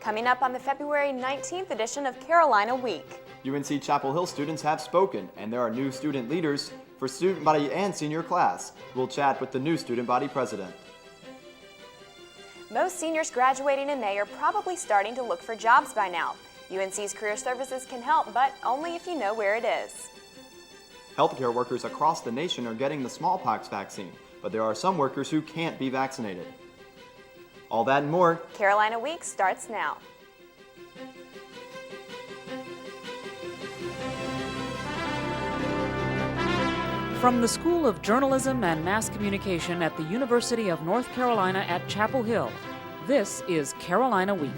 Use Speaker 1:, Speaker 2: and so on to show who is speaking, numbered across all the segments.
Speaker 1: Coming up on the February 19th edition of Carolina Week.
Speaker 2: UNC Chapel Hill students have spoken, and there are new student leaders for student body and senior class. We'll chat with the new student body president.
Speaker 1: Most seniors graduating in May are probably starting to look for jobs by now. UNC's Career Services can help, but only if you know where it is.
Speaker 2: Healthcare workers across the nation are getting the smallpox vaccine, but there are some workers who can't be vaccinated. All that and more.
Speaker 1: Carolina Week starts now.
Speaker 3: From the School of Journalism and Mass Communication at the University of North Carolina at Chapel Hill, this is Carolina Week.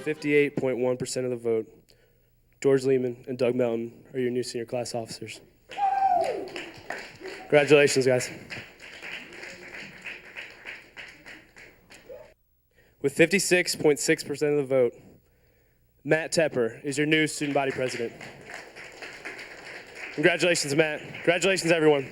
Speaker 4: With 58.1% of the vote, George Lehman and Doug Melton are your new senior class officers. Congratulations, guys. With 56.6% of the vote, Matt Tepper is your new student body president. Congratulations, Matt. Congratulations, everyone.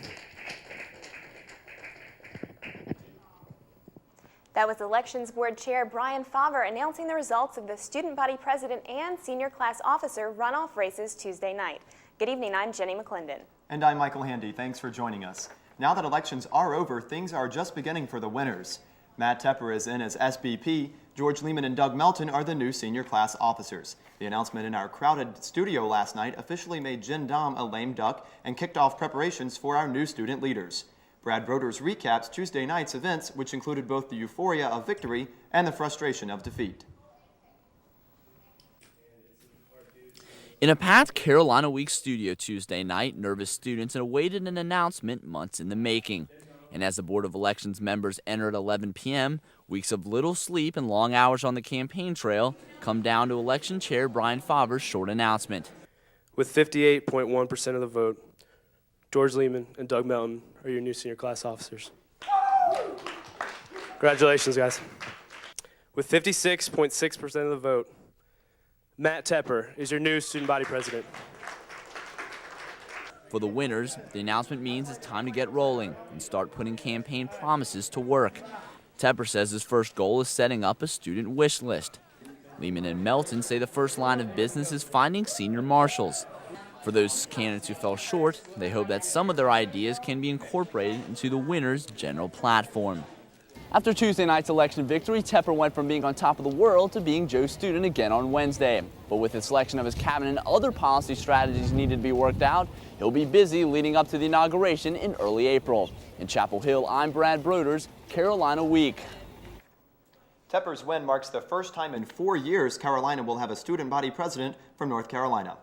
Speaker 1: That was Elections Board Chair Brian Favre announcing the results of the student body president and senior class officer runoff races Tuesday night. Good evening, I'm Jenny McClendon.
Speaker 2: And I'm Michael Handy. Thanks for joining us. Now that elections are over, things are just beginning for the winners. Matt Tepper is in as SBP. George Lehman and Doug Melton are the new senior class officers. The announcement in our crowded studio last night officially made Jen Dom a lame duck and kicked off preparations for our new student leaders. Brad Broders recaps Tuesday night's events, which included both the euphoria of victory and the frustration of defeat.
Speaker 5: In a packed Carolina Week studio Tuesday night, nervous students awaited an announcement months in the making. And as the Board of Elections members enter at 11 p.m., weeks of little sleep and long hours on the campaign trail come down to Election Chair Brian Favre's short announcement.
Speaker 4: With 58.1% of the vote, George Lehman and Doug Melton are your new senior class officers. Congratulations, guys. With 56.6% of the vote, Matt Tepper is your new student body president.
Speaker 5: For the winners, the announcement means it's time to get rolling and start putting campaign promises to work. Tepper says his first goal is setting up a student wish list. Lehman and Melton say the first line of business is finding senior marshals. For those candidates who fell short, they hope that some of their ideas can be incorporated into the winner's general platform. After Tuesday night's election victory, Tepper went from being on top of the world to being Joe Student again on Wednesday. But with the selection of his cabinet and other policy strategies needed to be worked out, he'll be busy leading up to the inauguration in early April. In Chapel Hill, I'm Brad Broders, Carolina Week.
Speaker 2: Tepper's win marks the first time in 4 years Carolina will have a student body president from North Carolina.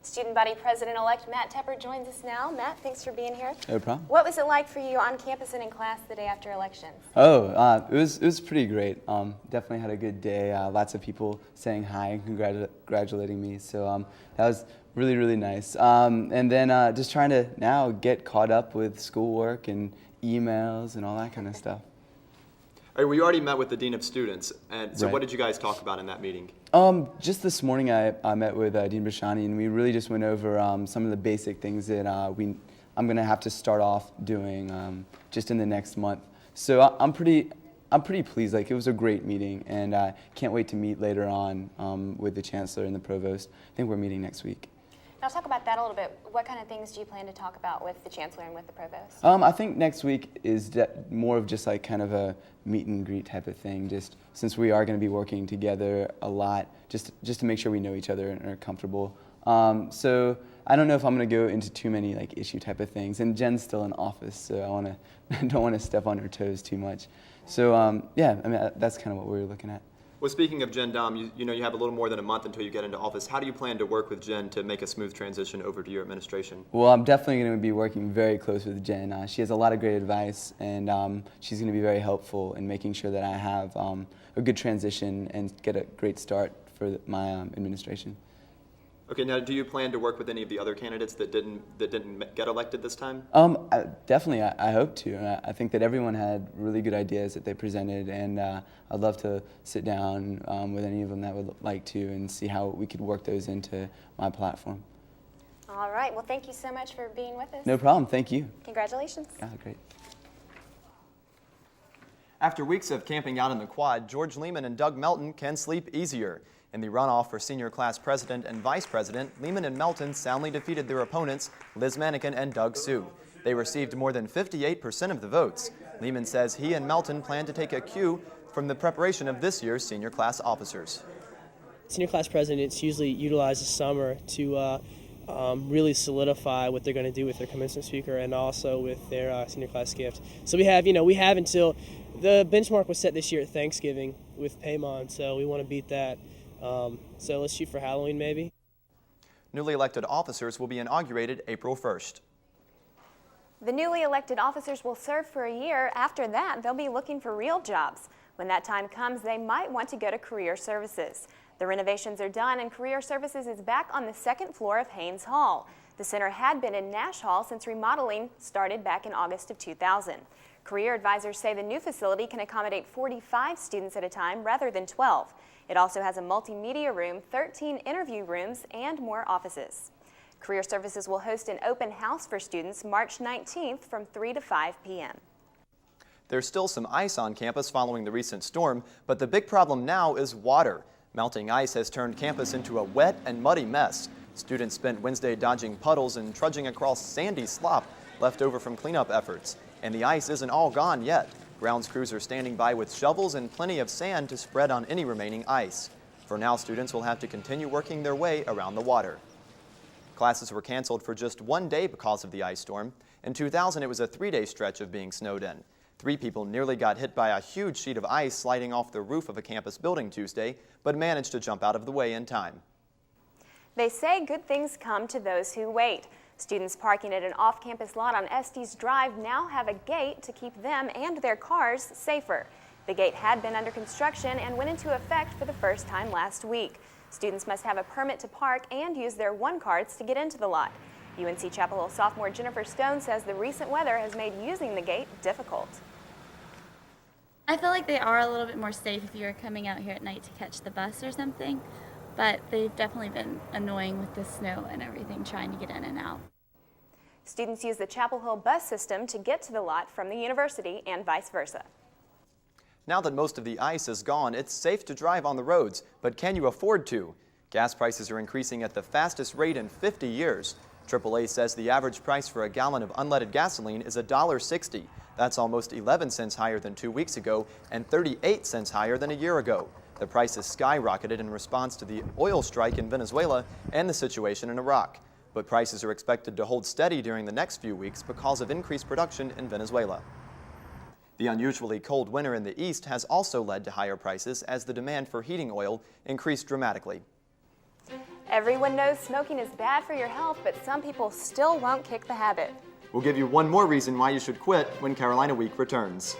Speaker 1: Student body president-elect Matt Tepper joins us now. Matt, thanks for being here.
Speaker 6: No problem.
Speaker 1: What was it like for you on campus and in class the day after elections?
Speaker 6: It was pretty great. Definitely had a good day. Lots of people saying hi and congratulating me. So that was really, really nice. And then just trying to now get caught up with schoolwork and emails and all that kind of stuff.
Speaker 2: All right, well, you already met with the Dean of Students, and so
Speaker 6: Right.
Speaker 2: what did you guys talk about in that meeting?
Speaker 6: Just this morning I met with Dean Bashani, and we really just went over some of the basic things that I'm going to have to start off doing just in the next month. So I'm pretty pleased. Like, it was a great meeting, and I can't wait to meet later on with the Chancellor and the Provost. I think we're meeting next week.
Speaker 1: Now talk about that a little bit. What kind of things do you plan to talk about with the Chancellor and with the Provost?
Speaker 6: I think next week is more of just like kind of a meet and greet type of thing, just since we are going to be working together a lot, just to make sure we know each other and are comfortable. So I don't know if I'm going to go into too many like issue type of things, and Jen's still in office, so I don't want to step on her toes too much. So yeah, I mean, that's kind of what we were looking at.
Speaker 2: Well, speaking of Jen Dom, you know you have a little more than a month until you get into office. How do you plan to work with Jen to make a smooth transition over to your administration?
Speaker 6: Well, I'm definitely going to be working very close with Jen. She has a lot of great advice, and she's going to be very helpful in making sure that I have a good transition and get a great start for my administration.
Speaker 2: Okay, now do you plan to work with any of the other candidates that didn't get elected this time?
Speaker 6: Definitely, I hope to. And I think that everyone had really good ideas that they presented, and I'd love to sit down with any of them that would like to and see how we could work those into my platform.
Speaker 1: All right. Well, thank you so much for being with us.
Speaker 6: No problem. Thank you.
Speaker 1: Congratulations.
Speaker 6: Great.
Speaker 2: After weeks of camping out in the quad, George Lehman and Doug Melton can sleep easier. In the runoff for senior class president and vice president, Lehman and Melton soundly defeated their opponents, Liz Manikin and Doug Sue. They received more than 58% of the votes. Lehman says he and Melton plan to take a cue from the preparation of this year's senior class officers.
Speaker 7: Senior class presidents usually utilize the summer to really solidify what they're going to do with their commencement speaker and also with their senior class gift. So we have until the benchmark was set this year at Thanksgiving with Paymon, so we want to beat that. So let's shoot for Halloween maybe.
Speaker 2: Newly elected officers will be inaugurated April 1st.
Speaker 1: The newly elected officers will serve for a year. After that, they'll be looking for real jobs. When that time comes, they might want to go to Career Services. The renovations are done and Career Services is back on the second floor of Haynes Hall. The center had been in Nash Hall since remodeling started back in August of 2000. Career advisors say the new facility can accommodate 45 students at a time rather than 12. It also has a multimedia room, 13 interview rooms, and more offices. Career Services will host an open house for students March 19th from 3 to 5 p.m.
Speaker 2: There's still some ice on campus following the recent storm, but the big problem now is water. Melting ice has turned campus into a wet and muddy mess. Students spent Wednesday dodging puddles and trudging across sandy slop left over from cleanup efforts. And the ice isn't all gone yet. Grounds crews are standing by with shovels and plenty of sand to spread on any remaining ice. For now, students will have to continue working their way around the water. Classes were canceled for just one day because of the ice storm. In 2000, it was a 3-day stretch of being snowed in. 3 people nearly got hit by a huge sheet of ice sliding off the roof of a campus building Tuesday, but managed to jump out of the way in time.
Speaker 1: They say good things come to those who wait. Students parking at an off-campus lot on Estes Drive now have a gate to keep them and their cars safer. The gate had been under construction and went into effect for the first time last week. Students must have a permit to park and use their one cards to get into the lot. UNC Chapel Hill sophomore Jennifer Stone says the recent weather has made using the gate difficult.
Speaker 8: I feel like they are a little bit more safe if you're coming out here at night to catch the bus or something, but they've definitely been annoying with the snow and everything trying to get in and out.
Speaker 1: Students use the Chapel Hill bus system to get to the lot from the university and vice versa.
Speaker 2: Now that most of the ice is gone, it's safe to drive on the roads, but can you afford to? Gas prices are increasing at the fastest rate in 50 years. AAA says the average price for a gallon of unleaded gasoline is $1.60. That's almost 11 cents higher than 2 weeks ago and 38 cents higher than a year ago. The price has skyrocketed in response to the oil strike in Venezuela and the situation in Iraq. But prices are expected to hold steady during the next few weeks because of increased production in Venezuela. The unusually cold winter in the east has also led to higher prices as the demand for heating oil increased dramatically.
Speaker 1: Everyone knows smoking is bad for your health, but some people still won't kick the habit.
Speaker 2: We'll give you one more reason why you should quit when Carolina Week returns.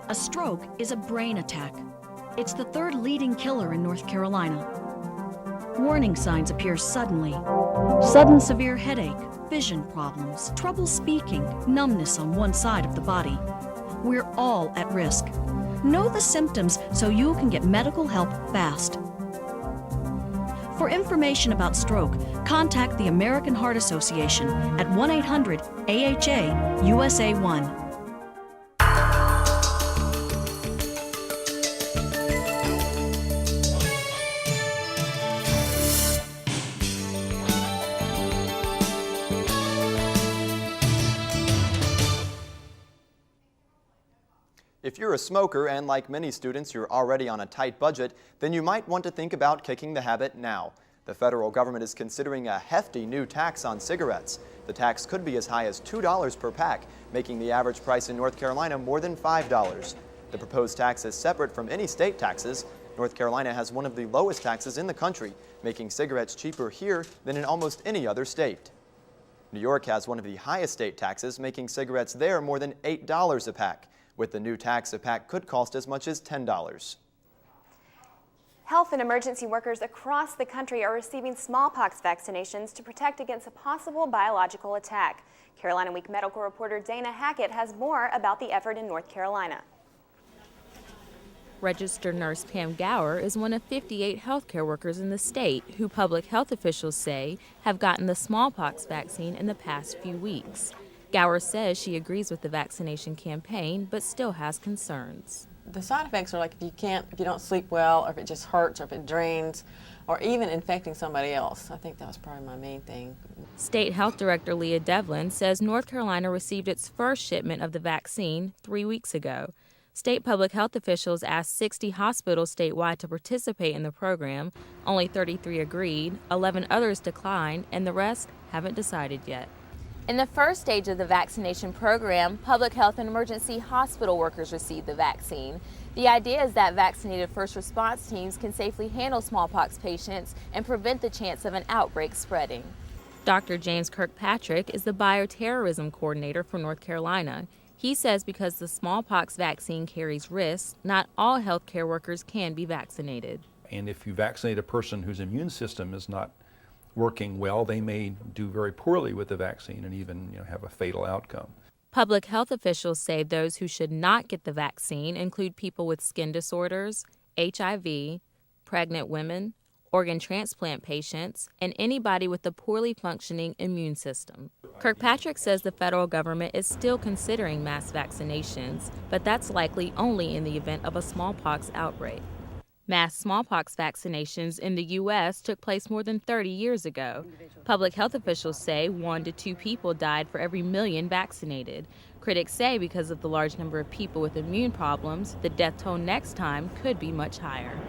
Speaker 9: A stroke is a brain attack. It's the third leading killer in North Carolina. Warning signs appear suddenly. Sudden severe headache, vision problems, trouble speaking, numbness on one side of the body. We're all at risk. Know the symptoms so you can get medical help fast. For information about stroke, contact the American Heart Association at 1-800-AHA-USA1.
Speaker 2: If you're a smoker and like many students you're already on a tight budget, then you might want to think about kicking the habit now. The federal government is considering a hefty new tax on cigarettes. The tax could be as high as $2 per pack, making the average price in North Carolina more than $5. The proposed tax is separate from any state taxes. North Carolina has one of the lowest taxes in the country, making cigarettes cheaper here than in almost any other state. New York has one of the highest state taxes, making cigarettes there more than $8 a pack. With the new tax, a pack could cost as much as $10.
Speaker 1: Health and emergency workers across the country are receiving smallpox vaccinations to protect against a possible biological attack. Carolina Week medical reporter Dana Hackett has more about the effort in North Carolina.
Speaker 10: Registered nurse Pam Gower is one of 58 healthcare workers in the state who public health officials say have gotten the smallpox vaccine in the past few weeks. Gower says she agrees with the vaccination campaign, but still has concerns.
Speaker 11: The side effects are like if you don't sleep well, or if it just hurts, or if it drains, or even infecting somebody else. I think that was probably my main thing.
Speaker 10: State Health Director Leah Devlin says North Carolina received its first shipment of the vaccine 3 weeks ago. State public health officials asked 60 hospitals statewide to participate in the program. Only 33 agreed, 11 others declined, and the rest haven't decided yet.
Speaker 12: In the first stage of the vaccination program, public health and emergency hospital workers received the vaccine. The idea is that vaccinated first response teams can safely handle smallpox patients and prevent the chance of an outbreak spreading.
Speaker 10: Dr. James Kirkpatrick is the bioterrorism coordinator for North Carolina. He says because the smallpox vaccine carries risks, not all healthcare workers can be vaccinated.
Speaker 13: And if you vaccinate a person whose immune system is not working well, they may do very poorly with the vaccine and even have a fatal outcome.
Speaker 10: Public health officials say those who should not get the vaccine include people with skin disorders, HIV, pregnant women, organ transplant patients, and anybody with a poorly functioning immune system. Kirkpatrick says the federal government is still considering mass vaccinations, but that's likely only in the event of a smallpox outbreak. Mass smallpox vaccinations in the U.S. took place more than 30 years ago. Public health officials say 1 to 2 people died for every million vaccinated. Critics say because of the large number of people with immune problems, the death toll next time could be much higher.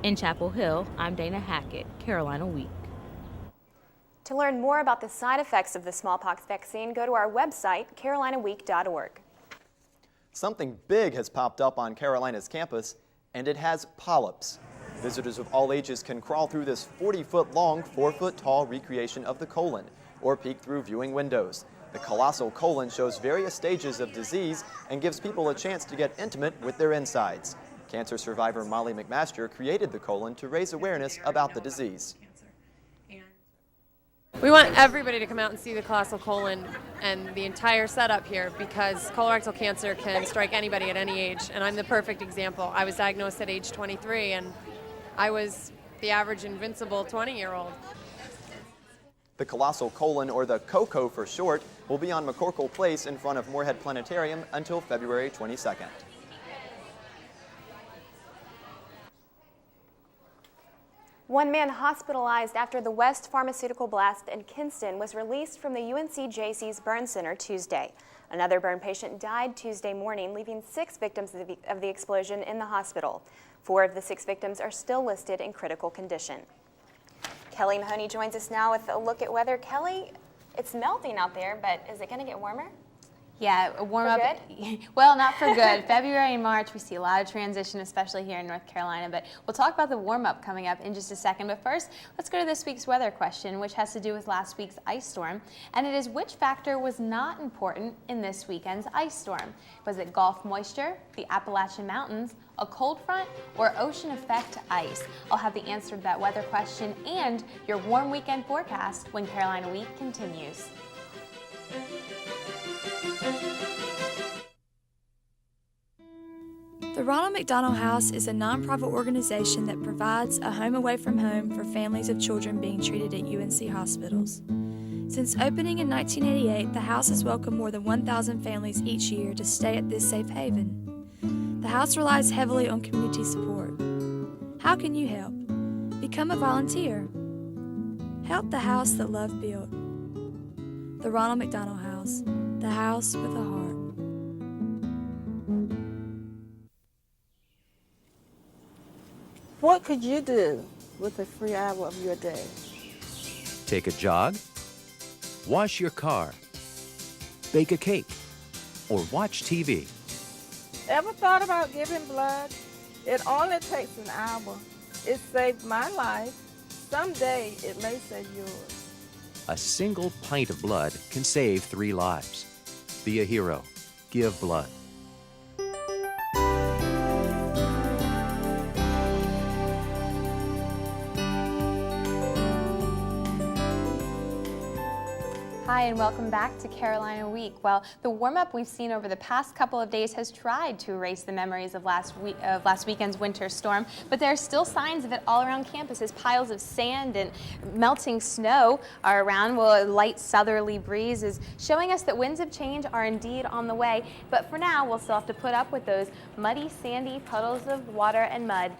Speaker 10: In Chapel Hill, I'm Dana Hackett, Carolina Week.
Speaker 1: To learn more about the side effects of the smallpox vaccine, go to our website, carolinaweek.org.
Speaker 2: Something big has popped up on Carolina's campus, and it has polyps. Visitors of all ages can crawl through this 40-foot-long, 4-foot-tall recreation of the colon, or peek through viewing windows. The colossal colon shows various stages of disease and gives people a chance to get intimate with their insides. Cancer survivor Molly McMaster created the colon to raise awareness about the disease.
Speaker 14: We want everybody to come out and see the colossal colon and the entire setup here, because colorectal cancer can strike anybody at any age, and I'm the perfect example. I was diagnosed at age 23, and I was the average invincible 20-year-old.
Speaker 2: The colossal colon, or the COCO for short, will be on McCorkle Place in front of Moorhead Planetarium until February 22nd.
Speaker 1: One man hospitalized after the West Pharmaceutical blast in Kinston was released from the UNC-Jaycees Burn Center Tuesday. Another burn patient died Tuesday morning, leaving 6 victims of the explosion in the hospital. 4 of the 6 victims are still listed in critical condition. Kelly Mahoney joins us now with a look at weather. Kelly, it's melting out there, but is it going to get warmer?
Speaker 15: Yeah, a warm
Speaker 1: For
Speaker 15: up.
Speaker 1: good?
Speaker 15: Well, not for good. February and March, we see a lot of transition, especially here in North Carolina. But we'll talk about the warm up coming up in just a second. But first, let's go to this week's weather question, which has to do with last week's ice storm. And it is, which factor was not important in this weekend's ice storm? Was it Gulf moisture, the Appalachian Mountains, a cold front, or ocean effect ice? I'll have the answer to that weather question and your warm weekend forecast when Carolina Week continues.
Speaker 16: The Ronald McDonald House is a nonprofit organization that provides a home away from home for families of children being treated at UNC hospitals. Since opening in 1988, the house has welcomed more than 1,000 families each year to stay at this safe haven. The house relies heavily on community support. How can you help? Become a volunteer. Help the house that love built. The Ronald McDonald House, the house with a heart.
Speaker 17: What could you do with a free hour of your day?
Speaker 18: Take a jog, wash your car, bake a cake, or watch TV.
Speaker 17: Ever thought about giving blood? It only takes an hour. It saved my life. Someday it may save yours.
Speaker 18: A single pint of blood can save 3 lives. Be a hero. Give blood.
Speaker 15: Hi, and welcome back to Carolina Week. Well, the warm-up we've seen over the past couple of days has tried to erase the memories of last weekend's winter storm, but there are still signs of it all around campus as piles of sand and melting snow are around. Well, a light southerly breeze is showing us that winds of change are indeed on the way, but for now, we'll still have to put up with those muddy, sandy puddles of water and mud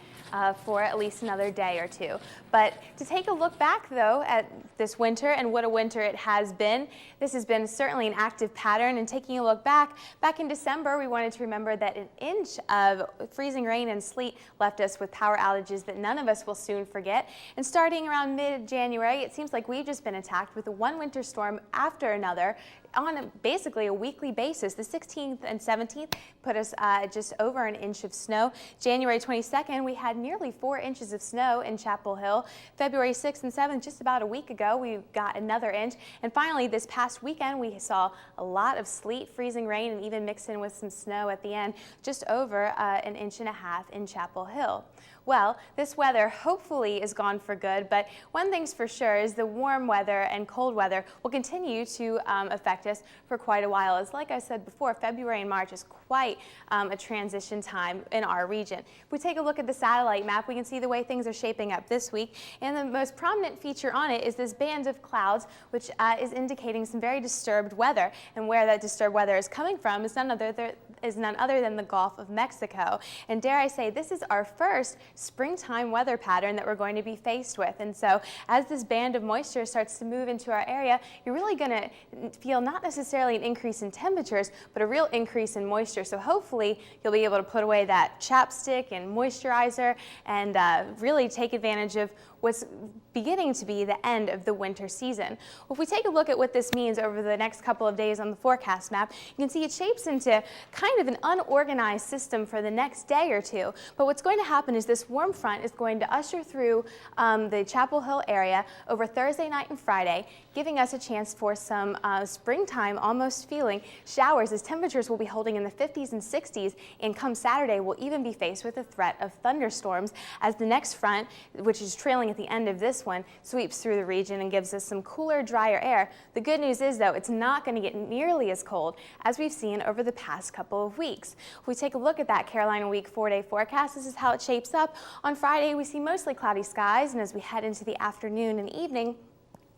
Speaker 15: for at least another day or two. But to take a look back, though, at this winter and what a winter it has been, this has been certainly an active pattern. And taking a look back in December, we wanted to remember that an inch of freezing rain and sleet left us with power outages that none of us will soon forget. And starting around mid-January, it seems like we've just been attacked with one winter storm after another on basically a weekly basis. The 16th and 17th put us just over an inch of snow. January 22nd, we had nearly 4 inches of snow in Chapel Hill. February 6th and 7th, just about a week ago, we got another inch. And finally, this past weekend, we saw a lot of sleet, freezing rain, and even mixed in with some snow at the end, just over an inch and a half in Chapel Hill. Well, this weather hopefully is gone for good, but one thing's for sure is the warm weather and cold weather will continue to affect us for quite a while. As like I said before, February and March is quite a transition time in our region. If we take a look at the satellite map, we can see the way things are shaping up this week, and the most prominent feature on it is this band of clouds, which is indicating some very disturbed weather, and where that disturbed weather is coming from is none other than the Gulf of Mexico. And dare I say, this is our first springtime weather pattern that we're going to be faced with. And so as this band of moisture starts to move into our area, you're really going to feel not necessarily an increase in temperatures, but a real increase in moisture. So hopefully you'll be able to put away that chapstick and moisturizer and really take advantage of what's beginning to be the end of the winter season. Well, if we take a look at what this means over the next couple of days on the forecast map, you can see it shapes into kind of an unorganized system for the next day or two. But what's going to happen is this warm front is going to usher through the Chapel Hill area over Thursday night and Friday, giving us a chance for some springtime almost feeling showers as temperatures will be holding in the 50s and 60s, and come Saturday we'll even be faced with the threat of thunderstorms as the next front, which is trailing at the end of this one, sweeps through the region and gives us some cooler, drier air. The good news is, though, it's not going to get nearly as cold as we've seen over the past couple of weeks. If we take a look at that Carolina Week 4-day forecast, this is how it shapes up. On Friday, we see mostly cloudy skies, and as we head into the afternoon and evening,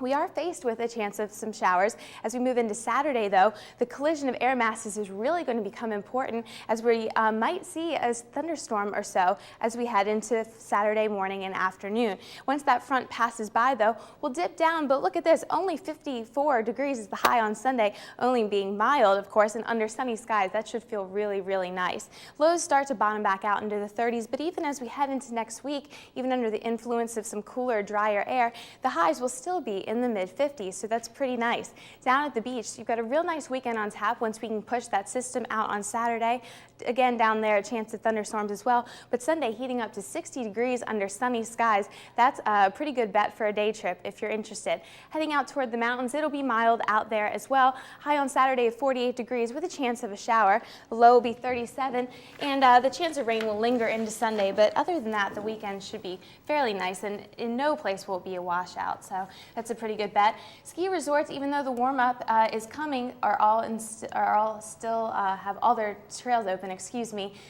Speaker 15: we are faced with a chance of some showers. As we move into Saturday, though, the collision of air masses is really going to become important as we might see a thunderstorm or so as we head into Saturday morning and afternoon. Once that front passes by, though, we'll dip down, but look at this, only 54 degrees is the high on Sunday, only being mild, of course, and under sunny skies. That should feel really, really nice. Lows start to bottom back out into the 30s, but even as we head into next week, even under the influence of some cooler, drier air, the highs will still be in the mid-50s, so that's pretty nice. Down at the beach, you've got a real nice weekend on tap once we can push that system out on Saturday. Again, down there, a chance of thunderstorms as well, but Sunday heating up to 60 degrees under sunny skies. That's a pretty good bet for a day trip if you're interested. Heading out toward the mountains, it'll be mild out there as well. High on Saturday of 48 degrees with a chance of a shower. The low will be 37, and the chance of rain will linger into Sunday, but other than that, the weekend should be fairly nice, and in no place will it be a washout, so that's a pretty good bet. Ski resorts, even though the warm-up is coming, are all still have all their trails open,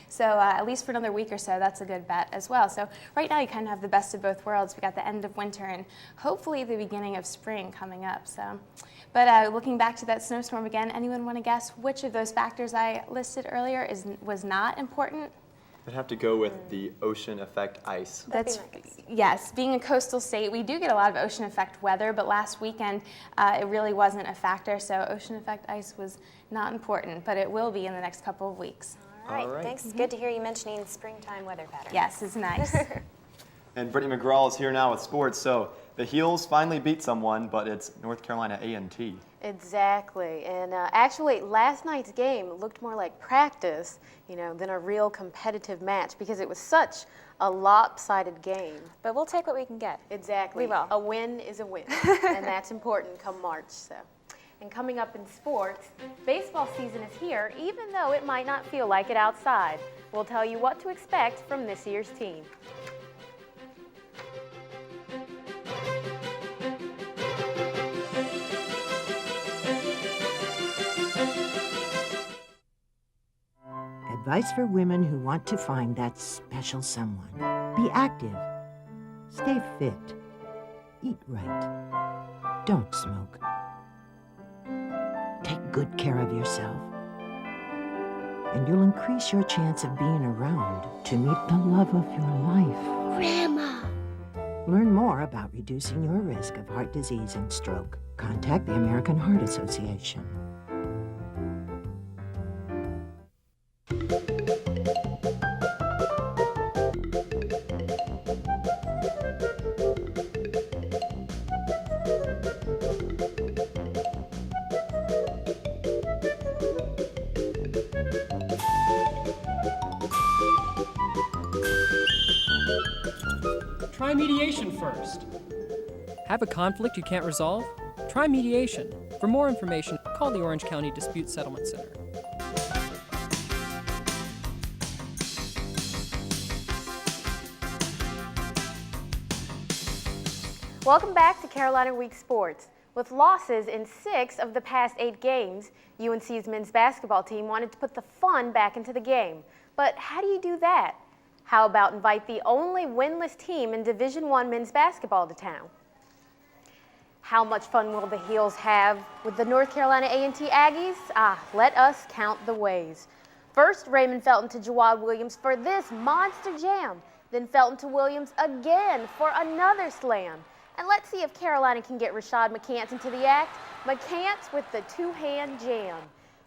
Speaker 15: so at least for another week or so, that's a good bet as well. So right now you kind of have the best of both worlds. We got the end of winter and hopefully the beginning of spring coming up. So, but looking back to that snowstorm again, anyone want to guess which of those factors I listed earlier was not important?
Speaker 2: I'd have to go with the ocean effect ice.
Speaker 15: That's yes, being a coastal state, we do get a lot of ocean effect weather, but last weekend it really wasn't a factor, so ocean effect ice was not important, but it will be in the next couple of weeks.
Speaker 1: All right, thanks. Good to hear you mentioning springtime weather patterns.
Speaker 15: Yes, it's nice.
Speaker 2: And Brittany McGraw is here now with sports. So the Heels finally beat someone, but it's North Carolina A&T.
Speaker 19: Exactly, and actually last night's game looked more like practice, than a real competitive match because it was such a lopsided game.
Speaker 1: But we'll take what we can get.
Speaker 19: Exactly.
Speaker 1: We will.
Speaker 19: A win is a win, and that's important come March. So.
Speaker 1: And coming up in sports, baseball season is here, even though it might not feel like it outside. We'll tell you what to expect from this year's team.
Speaker 20: Advice for women who want to find that special someone. Be active. Stay fit. Eat right. Don't smoke. Take good care of yourself. And you'll increase your chance of being around to meet the love of your life.
Speaker 21: Grandma!
Speaker 20: Learn more about reducing your risk of heart disease and stroke. Contact the American Heart Association.
Speaker 22: Try mediation first. Have a conflict you can't resolve? Try mediation. For more information, call the Orange County Dispute Settlement Center.
Speaker 1: Welcome back to Carolina Week Sports. With losses in 6 of the past 8 games, UNC's men's basketball team wanted to put the fun back into the game. But how do you do that? How about invite the only winless team in Division I men's basketball to town? How much fun will the Heels have with the North Carolina A&T Aggies? Let us count the ways. First, Raymond Felton to Jawad Williams for this monster jam. Then Felton to Williams again for another slam. And let's see if Carolina can get Rashad McCants into the act. McCants with the two-hand jam.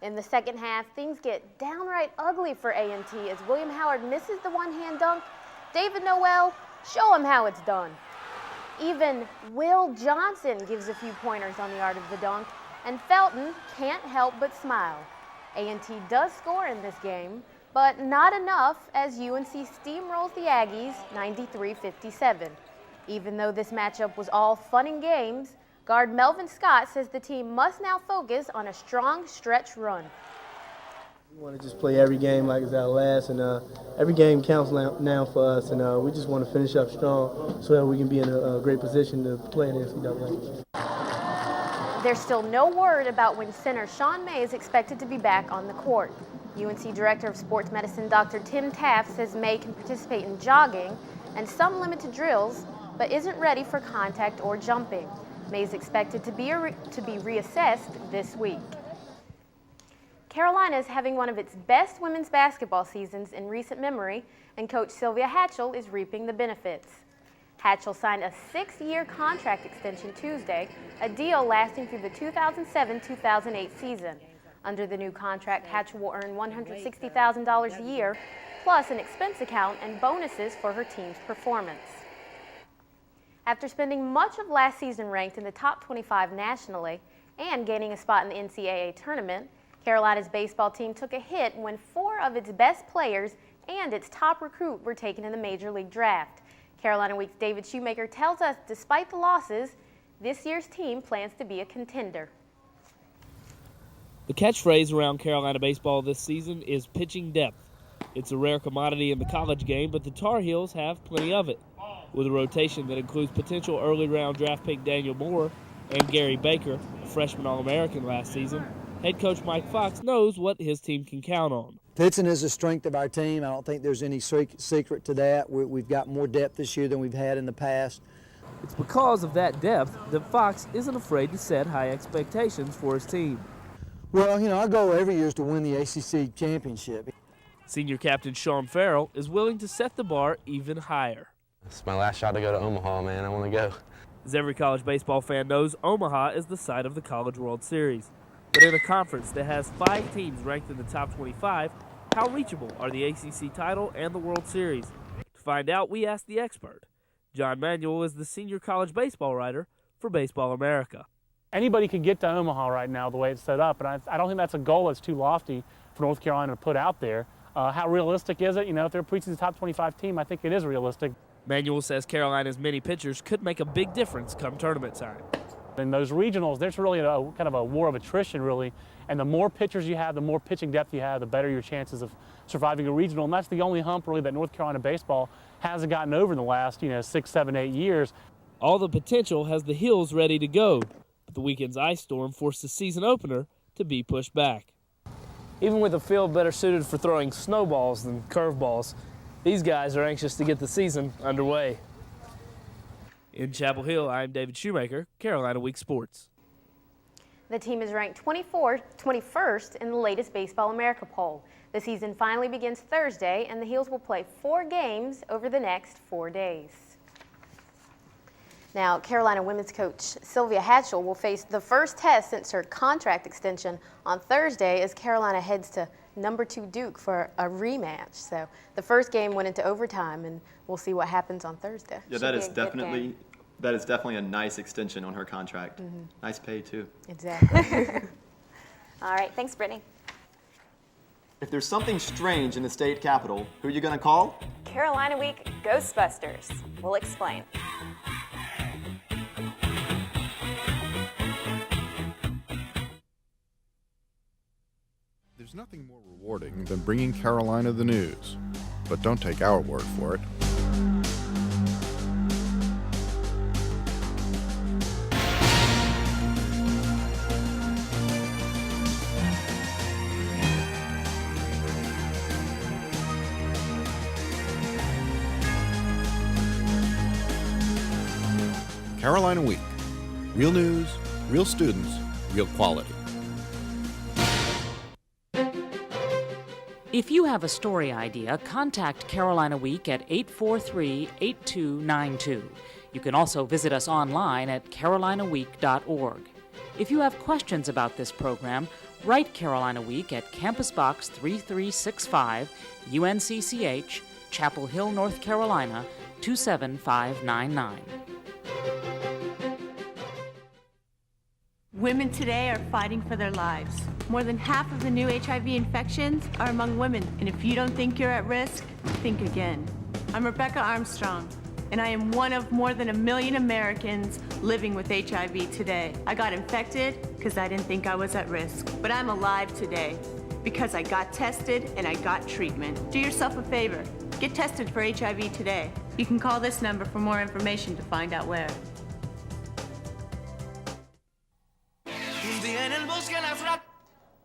Speaker 1: In the second half, things get downright ugly for A&T as William Howard misses the one-hand dunk. David Noel, show him how it's done. Even Will Johnson gives a few pointers on the art of the dunk, and Felton can't help but smile. A&T does score in this game, but not enough as UNC steamrolls the Aggies 93-57. Even though this matchup was all fun and games, guard Melvin Scott says the team must now focus on a strong stretch run.
Speaker 23: We want to just play every game like it's our last, and every game counts now for us, and we just want to finish up strong so that we can be in a great position to play in the NCAA.
Speaker 1: There's still no word about when center Sean May is expected to be back on the court. UNC Director of Sports Medicine Dr. Tim Taft says May can participate in jogging and some limited drills, but isn't ready for contact or jumping. May is expected to be reassessed this week. Carolina is having one of its best women's basketball seasons in recent memory, and Coach Sylvia Hatchell is reaping the benefits. Hatchell signed a 6-year contract extension Tuesday, a deal lasting through the 2007-2008 season. Under the new contract, Hatchell will earn $160,000 a year, plus an expense account and bonuses for her team's performance. After spending much of last season ranked in the top 25 nationally and gaining a spot in the NCAA tournament, Carolina's baseball team took a hit when 4 of its best players and its top recruit were taken in the Major League Draft. Carolina Week's David Shoemaker tells us, despite the losses, this year's team plans to be a contender.
Speaker 7: The catchphrase around Carolina baseball this season is pitching depth. It's a rare commodity in the college game, but the Tar Heels have plenty of it. With a rotation that includes potential early round draft pick Daniel Moore and Gary Baker, a freshman All-American last season, head coach Mike Fox knows what his team can count on.
Speaker 24: Pitching is a strength of our team. I don't think there's any secret to that. We've got more depth this year than we've had in the past.
Speaker 7: It's because of that depth that Fox isn't afraid to set high expectations for his team.
Speaker 24: Well, our goal every year is to win the ACC championship.
Speaker 7: Senior captain Sean Farrell is willing to set the bar even higher.
Speaker 25: It's my last shot to go to Omaha, man. I want to go.
Speaker 7: As every college baseball fan knows, Omaha is the site of the College World Series. But in a conference that has 5 teams ranked in the top 25, how reachable are the ACC title and the World Series? To find out, we asked the expert.
Speaker 3: John Manuel is the senior college baseball writer for Baseball America.
Speaker 4: Anybody can get to Omaha right now the way it's set up, and I don't think that's a goal that's too lofty for North Carolina to put out there. How realistic is it? You know, if they're preaching the top 25 team, I think it is realistic.
Speaker 3: Manuel says Carolina's many pitchers could make a big difference come tournament time.
Speaker 4: In those regionals, there's really kind of a war of attrition, really. And the more pitchers you have, the more pitching depth you have, the better your chances of surviving a regional. And that's the only hump, really, that North Carolina baseball hasn't gotten over in the last, 6, 7, 8 years.
Speaker 3: All the potential has the Hills ready to go, but the weekend's ice storm forced the season opener to be pushed back.
Speaker 5: Even with a field better suited for throwing snowballs than curveballs, these guys are anxious to get the season underway.
Speaker 3: In Chapel Hill, I'm David Shoemaker, Carolina Week Sports.
Speaker 19: The team is ranked 21st in the latest Baseball America poll. The season finally begins Thursday, and the Heels will play 4 games over the next 4 days. Now, Carolina women's coach Sylvia Hatchell will face the first test since her contract extension on Thursday as Carolina heads to number 2 Duke for a rematch. So the first game went into overtime, and we'll see what happens on Thursday.
Speaker 2: Yeah, that is definitely a nice extension on her contract. Mm-hmm. Nice pay, too.
Speaker 19: Exactly.
Speaker 1: All right, thanks, Brittany.
Speaker 2: If there's something strange in the state capitol, who are you going to call?
Speaker 1: Carolina Week Ghostbusters. We'll explain.
Speaker 6: There's nothing more rewarding than bringing Carolina the news, but don't take our word for it. Carolina Week. Real news, real students, real quality.
Speaker 21: If you have a story idea, contact Carolina Week at 843-8292. You can also visit us online at carolinaweek.org. If you have questions about this program, write Carolina Week at Campus Box 3365, UNCCH, Chapel Hill, North Carolina, 27599.
Speaker 26: Women today are fighting for their lives. More than half of the new HIV infections are among women, and if you don't think you're at risk, think again. I'm Rebecca Armstrong, and I am one of more than 1 million Americans living with HIV today. I got infected because I didn't think I was at risk, but I'm alive today because I got tested and I got treatment. Do yourself a favor. Get tested for HIV today. You can call this number for more information to find out where.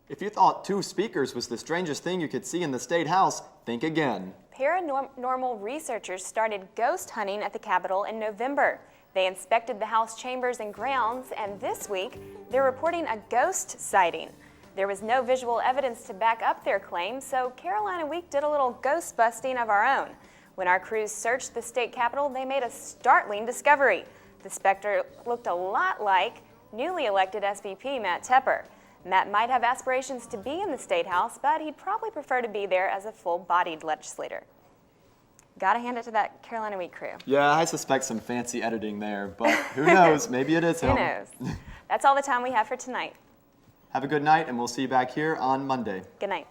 Speaker 2: If you thought 2 speakers was the strangest thing you could see in the State House, think again.
Speaker 1: Paranormal researchers started ghost hunting at the Capitol in November. They inspected the House chambers and grounds, and this week they're reporting a ghost sighting. There was no visual evidence to back up their claim, so Carolina Week did a little ghost busting of our own. When our crews searched the state capitol, they made a startling discovery. The specter looked a lot like newly elected SVP Matt Tepper. Matt might have aspirations to be in the State House, but he'd probably prefer to be there as a full-bodied legislator. Gotta hand it to that Carolina Week crew.
Speaker 2: Yeah, I suspect some fancy editing there, but who knows? Maybe it is him.
Speaker 1: Who knows? That's all the time we have for tonight.
Speaker 2: Have a good night, and we'll see you back here on Monday.
Speaker 1: Good night.